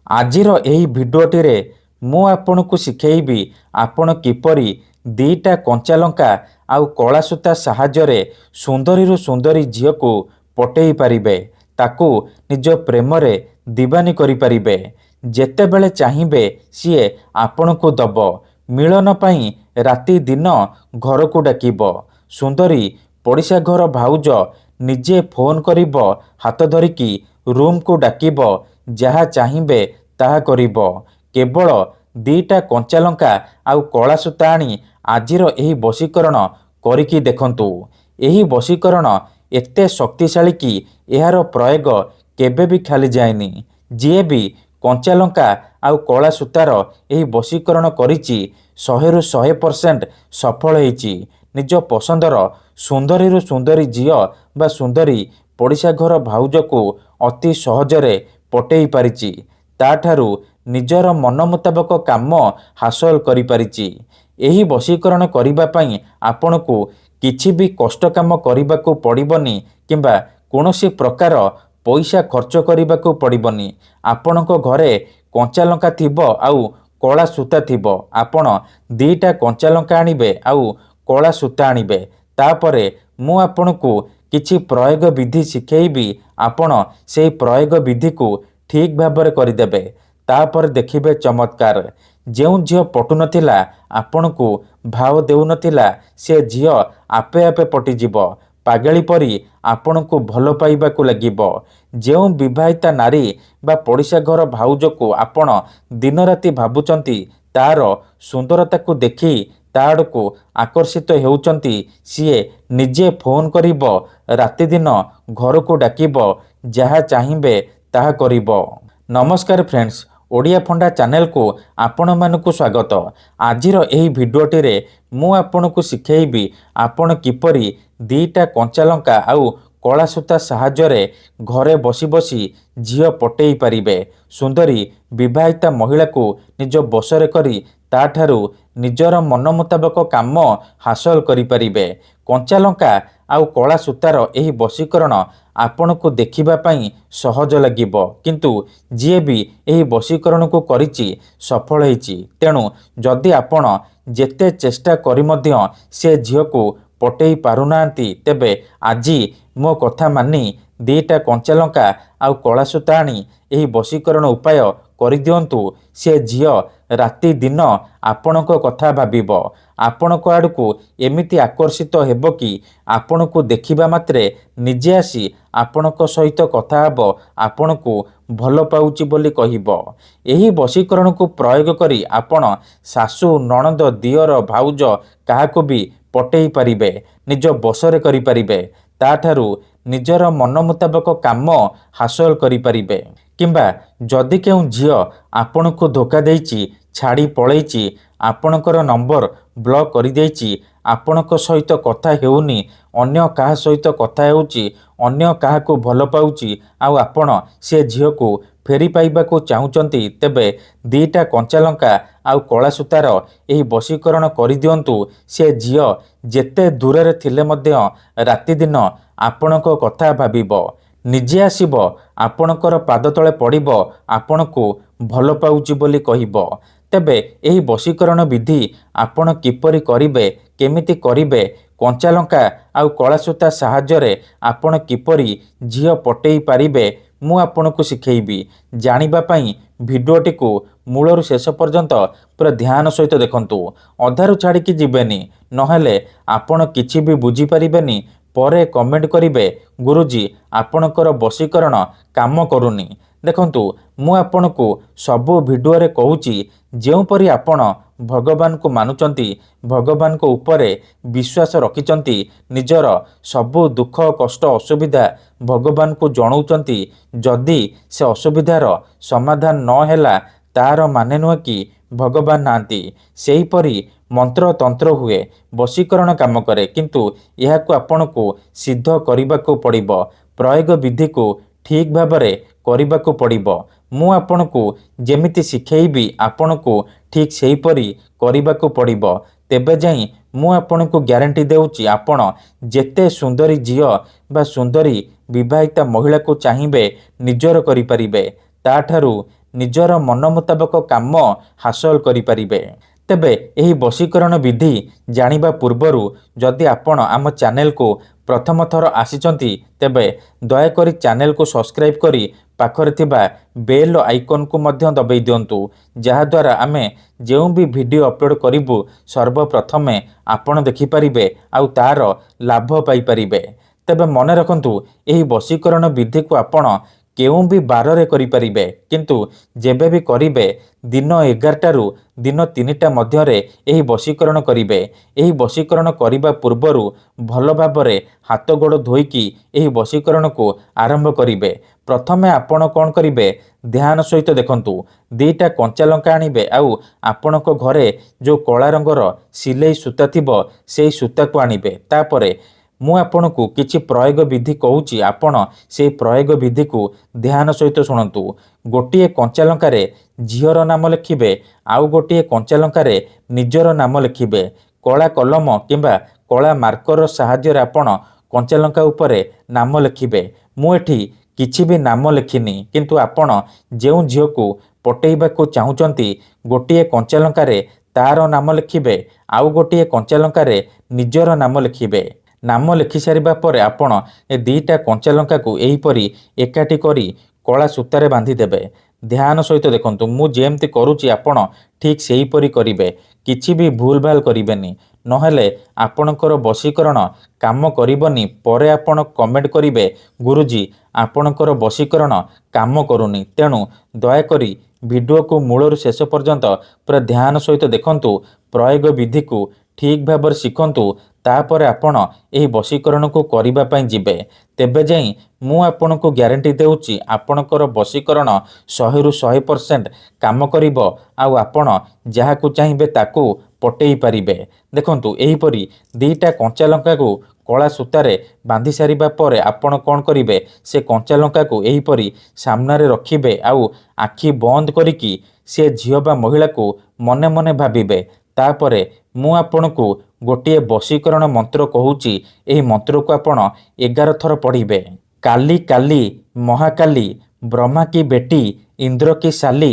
आजिर एही भिडियोटी मु आपनकु शिखेइबी आपण किपरि दीटा कंचा लंका आउ कला सूता साहाय्य सुंदरी सुंदरी झील को पटेई पारिबे, ताकू निज प्रेम रे दीवानी करि पारिबे। जेते बेले चाहिए सीए आपण को दब। मिलन पाई राति दिन घर को डाकिब। सुंदरी पड़िशा घर भाउज निजे फोन करिब, हाथ धरिकी रूम को डाकिब, जहा चाहिए ताहा करिब। केवल दीटा कंचा लंका आउ कला सूता आनी आजिर एही बशीकरण करिकी देखंतु। एही बशीकरण एते शक्तिशाली कि एहार प्रयोग केबे भी खाली जाएनी। जीए भी कंचा लंका आउ कला सूतार एही बशीकरण करिछि 100% सफल होइछि। निज पसंदर सुंदरी सुंदरी झील बा सुंदरी पड़िशा घर भाउज को अति सहजरे पटेई पारिछि। ताठारु निजर मन मुताबक काम हासिल करि पारिछि। एही वशीकरण करिबा पई आपनकु किछि भी कष्ट काम करिबाकू पड़िबनी किंबा कोनोसी प्रकार पैसा खर्च करिबाकू पड़िबनी। आपनको घरे कंचा लंका थिबो आउ कला सूता थिबो। आपण दीटा कंचा लंका आनिबे आउ कला सूता आनिबे। तापरे मु आपनकु किछि प्रयोग विधि शिखेइबी। आपण सेही प्रयोग विधि को ठीक भाबरे करिदेबे। तापर देखिबे चमत्कार। जेउ झील पटु नथिला, आपनकु भाव देउ नथिला, से झील आपे आपे पटिजिबो। पागली परी आपनकु भलो पाइबाकू लागिबो। जेउ विवाहिता नारी बा पड़िशा घर भाउज को आपण दिन राति भाबुचंती, तार सुंदरता को देखी ताड़को आकर्षित हेउचंती, सीए निजे फोन करिबो, राति दिन घर को डाकिबो, जहा चाहिए ताहा करिबो। नमस्कार फ्रेंड्स, ओडिया फंडा चैनल को आपण मानकु स्वागत। आजिर एही भिडियोटी रे मु आपनकु शिखेइबी आपण किपरि दीटा कंचा लंका आउ कला सूता साहाय्य रे घरे बसी बसी झील पटेई पारिबे। सुंदरी विवाहिता महिला को निज बसरे करी ताठारु निजर मन मुताबक काम हासिल करि पारिबे। कंचा लंका आउ कला सूतार एही वशीकरण आपनकु देखिबा पई सहज लागिबो, किंतु जीए भी एही वशीकरण को करिछि सफल होइछि। तेणु जदि आपण जेते चेष्टा करि मध्य से झील को पटेई पारुनांती, तेबे आजी मो कथा मानी दीटा कंचा लंका आउ कला सूता आनी एही वशीकरण उपाय करि दियंतु। से झील राति दिन आपणको कथा भाबिबो। आपणको आडकू एमिति आकर्षित हेबो कि आपणको देखिबा मात्रे निजे आसी आपणको सहित कथा हबो, आपणको भलो पाउची बोली कहिबो। एही वशीकरण को प्रयोग करी आपण सासू नणंद दियर भाउज काहाको भी पटेई पारिबे, निज बसरे करि पारिबे। ताठारु निजर मन मुताबक काम हासिल करि पारिबे। किंबा जदि केउ झील आपनकु धोखा देइछि, छाड़ी पळेइछि, आपणकर नंबर ब्लॉक करि देइछि, आपणक सहित कथा हेउनी, अन्य काहा सहित कथा हेउछि, अन्य काहाको भलो पाउछि, आउ आपण से झील को फेरी पाइबाकू चाहुचंती, तेबे दीटा कंचा लंका आउ कला सूतार एही वशीकरण करि दियंतु। से झील जेते दूर थिले मध्य राति दिन आपणक कथा भाबिबो, निजे आसिबो, आपणकर पाद तले पड़िबो, आपणको भलो पाउची बोली कहिबो। तेबे एही वशीकरण विधि आपण किपरि करिबे, केमिति करिबे, कंचा लंका आउ कला सूता साहाय्य रे आपण किपरि झील पटेई पारिबे, मु आपनकु शिखेइबी। जानिबा पई भिडियोटी को मूलरु शेष पर्यंत पूरा ध्यान सहित देखंतु। अधारु छाड़िकी जिबेनी, नहेले आपण किछि भी बुझी परिबेनी। परे कमेंट करिबे, गुरुजी आपणकर वशीकरण काम करूनी। देखंतु मु आपनकु सबु भिडियो रे कहूची, जेउ परी आपण भगवान को मानुचंती, भगवान को ऊपरे विश्वास रखिचंती, निजर सबु दुख कष्ट असुविधा भगवान को जणाउचंती, जदि से असुविधार समाधान न हैला तार माने नुह कि भगवान नांती। सेही परी मंत्र तंत्र हुए, वशीकरण काम करे, किंतु यहाकू आपनकु सिद्ध करिबाकू पड़िबो। प्रयोग विधि को ठीक भाबरे करिबाकू पड़िबो। मु आपनकु जेमिति शिखेइबी आपनकु ठीक सेही परी करिबाकू पड़िबो। तेबे जाई मु आपनकु ग्यारंटी देउची, आपण जेते सुंदरी झील बा सुंदरी विवाहिता महिला को चाहिए निजर करि परिबे। ताठारु ନିଜର ମନ ମୁତାବକ କାମ ହାସଲ କରିପାରିବେ। ତେବେ ଏହି ବଶୀକରଣ ବିଧି ଜାଣିବା ପୂର୍ବରୁ ଯଦି ଆପଣ ଆମ ଚ୍ୟାନେଲକୁ ପ୍ରଥମ ଥର ଆସିଛନ୍ତି ତେବେ ଦୟାକରି ଚ୍ୟାନେଲକୁ ସବସ୍କ୍ରାଇବ୍ କରି ପାଖରେ ଥିବା ବେଲ୍ ଆଇକନ୍କୁ ମଧ୍ୟ ଦବାଇ ଦିଅନ୍ତୁ, ଯାହାଦ୍ୱାରା ଆମେ ଯେଉଁ ବି ଭିଡ଼ିଓ ଅପଲୋଡ଼ କରିବୁ ସର୍ବପ୍ରଥମେ ଆପଣ ଦେଖିପାରିବେ ଆଉ ତା'ର ଲାଭ ପାଇପାରିବେ। ତେବେ ମନେ ରଖନ୍ତୁ, ଏହି ବଶୀକରଣ ବିଧିକୁ ଆପଣ କେଉଁ ବି ବାରରେ କରିପାରିବେ, କିନ୍ତୁ ଯେବେ ବି କରିବେ ଦିନ 11ଟାରୁ ଦିନ 3ଟା ମଧ୍ୟରେ ଏହି ବଶୀକରଣ କରିବେ। ଏହି ବଶୀକରଣ କରିବା ପୂର୍ବରୁ ଭଲ ଭାବରେ ହାତ ଗୋଡ଼ ଧୋଇକି ଏହି ବଶୀକରଣକୁ ଆରମ୍ଭ କରିବେ। ପ୍ରଥମେ ଆପଣ କ'ଣ କରିବେ, ଧ୍ୟାନ ସହିତ ଦେଖନ୍ତୁ। 2ଟା କଞ୍ଚା ଲଙ୍କା ଆଣିବେ ଆଉ ଆପଣଙ୍କ ଘରେ ଯେଉଁ କଳା ରଙ୍ଗର ସିଲେଇ ସୂତା ଥିବ ସେହି ସୂତାକୁ ଆଣିବେ। ତାପରେ ମୁଁ ଆପଣଙ୍କୁ କିଛି ପ୍ରୟୋଗ ବିଧି କହୁଛି, ଆପଣ ସେହି ପ୍ରୟୋଗ ବିଧିକୁ ଧ୍ୟାନ ସହିତ ଶୁଣନ୍ତୁ। ଗୋଟିଏ କଞ୍ଚା ଲଙ୍କାରେ ଝିଅର ନାମ ଲେଖିବେ, ଆଉ ଗୋଟିଏ କଞ୍ଚା ଲଙ୍କାରେ ନିଜର ନାମ ଲେଖିବେ। କଳା କଲମ କିମ୍ବା କଳା ମାର୍କରର ସାହାଯ୍ୟରେ ଆପଣ କଞ୍ଚା ଲଙ୍କା ଉପରେ ନାମ ଲେଖିବେ। ମୁଁ ଏଠି କିଛି ବି ନାମ ଲେଖିନି, କିନ୍ତୁ ଆପଣ ଯେଉଁ ଝିଅକୁ ପଟେଇବାକୁ ଚାହୁଁଛନ୍ତି ଗୋଟିଏ କଞ୍ଚା ଲଙ୍କାରେ ତା'ର ନାମ ଲେଖିବେ, ଆଉ ଗୋଟିଏ କଞ୍ଚା ଲଙ୍କାରେ ନିଜର ନାମ ଲେଖିବେ। ନାମ ଲେଖିସାରିବା ପରେ ଆପଣ ଏ 2ଟା କଞ୍ଚା ଲଙ୍କାକୁ ଏହିପରି ଏକାଠି କରି କଳା ସୂତାରେ ବାନ୍ଧିଦେବେ। ଧ୍ୟାନ ସହିତ ଦେଖନ୍ତୁ, ମୁଁ ଯେମିତି କରୁଛି ଆପଣ ଠିକ୍ ସେହିପରି କରିବେ। କିଛି ବି ଭୁଲ ଭାଲ କରିବେନି, ନହେଲେ ଆପଣଙ୍କର ବଶୀକରଣ କାମ କରିବନି। ପରେ ଆପଣ କମେଣ୍ଟ କରିବେ, ଗୁରୁଜୀ ଆପଣଙ୍କର ବଶୀକରଣ କାମ କରୁନି। ତେଣୁ ଦୟାକରି ଭିଡ଼ିଓକୁ ମୂଳରୁ ଶେଷ ପର୍ଯ୍ୟନ୍ତ ପୁରା ଧ୍ୟାନ ସହିତ ଦେଖନ୍ତୁ, ପ୍ରୟୋଗ ବିଧିକୁ ଠିକ୍ ଭାବରେ ଶିଖନ୍ତୁ। ତାପରେ ଆପଣ ଏହି ବଶୀକରଣକୁ କରିବା ପାଇଁ ଯିବେ। ତେବେ ଯାଇ ମୁଁ ଆପଣଙ୍କୁ ଗ୍ୟାରେଣ୍ଟି ଦେଉଛି ଆପଣଙ୍କର ବଶୀକରଣ 100ରୁ 100% କାମ କରିବ ଆଉ ଆପଣ ଯାହାକୁ ଚାହିଁବେ ତାକୁ ପଟେଇ ପାରିବେ। ଦେଖନ୍ତୁ, ଏହିପରି 2ଟା କଞ୍ଚା ଲଙ୍କାକୁ କଳା ସୂତାରେ ବାନ୍ଧି ସାରିବା ପରେ ଆପଣ କ'ଣ କରିବେ, ସେ କଞ୍ଚା ଲଙ୍କାକୁ ଏହିପରି ସାମ୍ନାରେ ରଖିବେ ଆଉ ଆଖି ବନ୍ଦ କରିକି ସେ ଝିଅ ବା ମହିଳାକୁ ମନେ ମନେ ଭାବିବେ। ତାପରେ ମୁଁ ଆପଣଙ୍କୁ ଗୋଟିଏ ବଶୀକରଣ ମନ୍ତ୍ର କହୁଛି, ଏହି ମନ୍ତ୍ରକୁ ଆପଣ 11 ଥର ପଢ଼ିବେ। କାଲି କାଲି ମହାକାଲି ବ୍ରହ୍ମା କି ବେଟି ଇନ୍ଦ୍ର କି ଶାଲି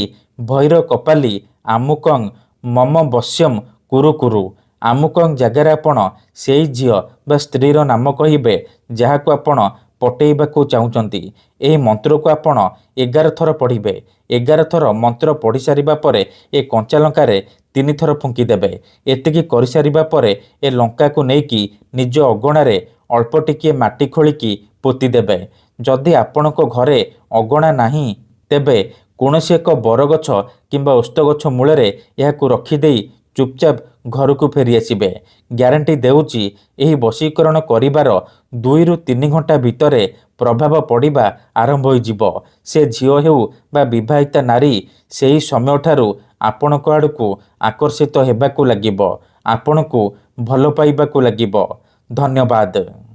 ଭୈର କପାଲି ଆମୁକଂ ମମ ବଶ୍ୟମ୍ କୁରୁ କୁରୁ। ଆମୁକଂ ଜାଗାରେ ଆପଣ ସେଇ ଝିଅ ବା ସ୍ତ୍ରୀର ନାମ କହିବେ ଯାହାକୁ ଆପଣ ପଟେଇବାକୁ ଚାହୁଁଛନ୍ତି। ଏହି ମନ୍ତ୍ରକୁ ଆପଣ 11 ଥର ପଢ଼ିବେ। 11 ଥର ମନ୍ତ୍ର ପଢ଼ି ସାରିବା ପରେ ଏ କଞ୍ଚା ଲଙ୍କାରେ 3 ଥର ଫୁଙ୍କି ଦେବେ। ଏତିକି କରିସାରିବା ପରେ ଏ ଲଙ୍କାକୁ ନେଇକି ନିଜ ଅଗଣାରେ ଅଳ୍ପ ଟିକିଏ ମାଟି ଖୋଳିକି ପୋତି ଦେବେ। ଯଦି ଆପଣଙ୍କ ଘରେ ଅଗଣା ନାହିଁ ତେବେ କୌଣସି ଏକ ବରଗଛ କିମ୍ବା ଓସ୍ତ ଗଛ ମୂଳରେ ଏହାକୁ ରଖିଦେଇ ଚୁପଚାପ ଘରକୁ ଫେରି ଆସିବେ। ଗ୍ୟାରେଣ୍ଟି ଦେଉଛି ଏହି ବଶୀକରଣ କରିବାର 2ରୁ 3 ଘଣ୍ଟା ଭିତରେ ପ୍ରଭାବ ପଡ଼ିବା ଆରମ୍ଭ ହୋଇଯିବ। ସେ ଝିଅ ହେଉ ବା ବିବାହିତା ନାରୀ ସେହି ସମୟଠାରୁ ଆପଣଙ୍କ ଆଡ଼କୁ ଆକର୍ଷିତ ହେବାକୁ ଲାଗିବ, ଆପଣଙ୍କୁ ଭଲ ପାଇବାକୁ ଲାଗିବ। ଧନ୍ୟବାଦ।